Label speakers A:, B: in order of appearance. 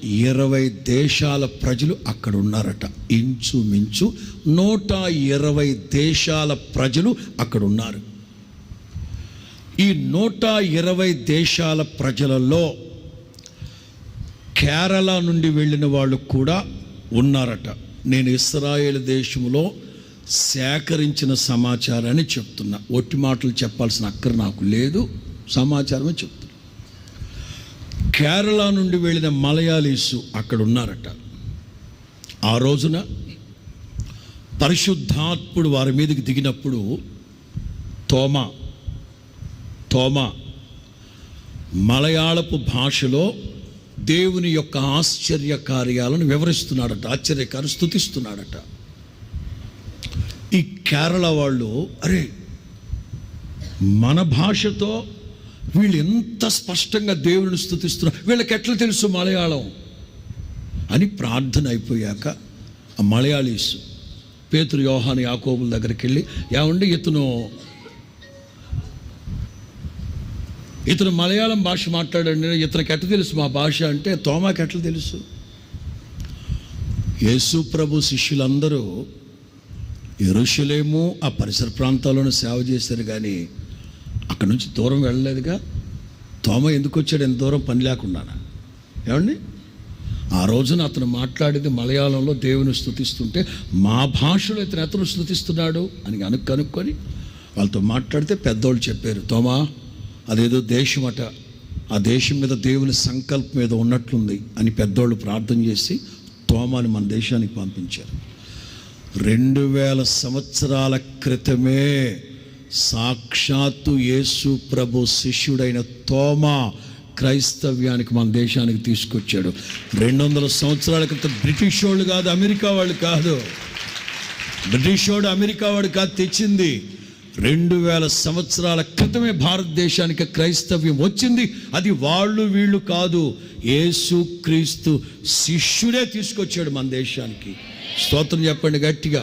A: 120 దేశాల ప్రజలు అక్కడ ఉన్నారట. ఇంచుమించు 120 దేశాల ప్రజలు అక్కడ ఉన్నారు. ఈ 120 దేశాల ప్రజలలో కేరళ నుండి వెళ్ళిన వాళ్ళు కూడా ఉన్నారట. నేను ఇశ్రాయేలు దేశంలో సేకరించిన సమాచారాన్ని చెప్తున్నా, ఒట్టి మాటలు చెప్పాల్సిన అక్కర నాకు లేదు, సమాచారమే చెప్తున్నా. కేరళ నుండి వెళ్ళిన మలయాళీసు అక్కడ ఉన్నారట. ఆ రోజున పరిశుద్ధాత్ముడు వారి మీదకి దిగినప్పుడు తోమా మలయాళపు భాషలో దేవుని యొక్క ఆశ్చర్య కార్యాలను వివరిస్తున్నాడట, ఆశ్చర్యకారు స్తుతిస్తున్నాడట. ఈ కేరళ వాళ్ళు, అరే మన భాషతో వీళ్ళు ఎంత స్పష్టంగా దేవుని స్తుతిస్తున్నారు, వీళ్ళకి ఎట్లా తెలుసు మలయాళం అని ప్రార్థన అయిపోయాక ఆ మలయాళీస్ పేతురు, యోహాను, యాకోబుల దగ్గరికి వెళ్ళి, ఏమండి ఇతను మలయాళం భాష మాట్లాడండి, ఇతనికి ఎట్లా తెలుసు మా భాష అంటే, తోమాకి ఎట్లా తెలుసు? యేసు ప్రభు శిష్యులందరూ యెరూషలేము ఆ పరిసర ప్రాంతాల్లోనే సేవ చేశారు, కానీ అక్కడి నుంచి దూరం వెళ్ళలేదుగా. తోమా ఎందుకు వచ్చాడు ఎంత దూరం పని లేకుండానా? ఏమండి, ఆ రోజున అతను మాట్లాడేది మలయాళంలో దేవుని స్తుతిస్తుంటే, మా భాషలో అతను స్తుతిస్తున్నాడు అని కనుక్కొని వాళ్ళతో మాట్లాడితే పెద్దోళ్ళు చెప్పారు, తోమా అదేదో దేశం అట, ఆ దేశం మీద దేవుని సంకల్పం మీద ఉన్నట్లుంది అని పెద్దోళ్ళు ప్రార్థన చేసి తోమాని మన దేశానికి పంపించారు. 2000 సంవత్సరాల క్రితమే సాక్షాత్తు యేసు ప్రభు శిష్యుడైన తోమా క్రైస్తవ్యానికి మన దేశానికి తీసుకొచ్చాడు. 200 సంవత్సరాల క్రితం బ్రిటిష్ వాళ్ళు కాదు, అమెరికా వాళ్ళు కాదు, బ్రిటిష్ వాడు అమెరికా వాడు కాదు తెచ్చింది. 2000 సంవత్సరాల క్రితమే భారతదేశానికి క్రైస్తవ్యం వచ్చింది. అది వాళ్ళు వీళ్ళు కాదు, యేసు క్రీస్తు శిష్యుడే తీసుకొచ్చాడు మన దేశానికి. స్తోత్రం చెప్పండి గట్టిగా.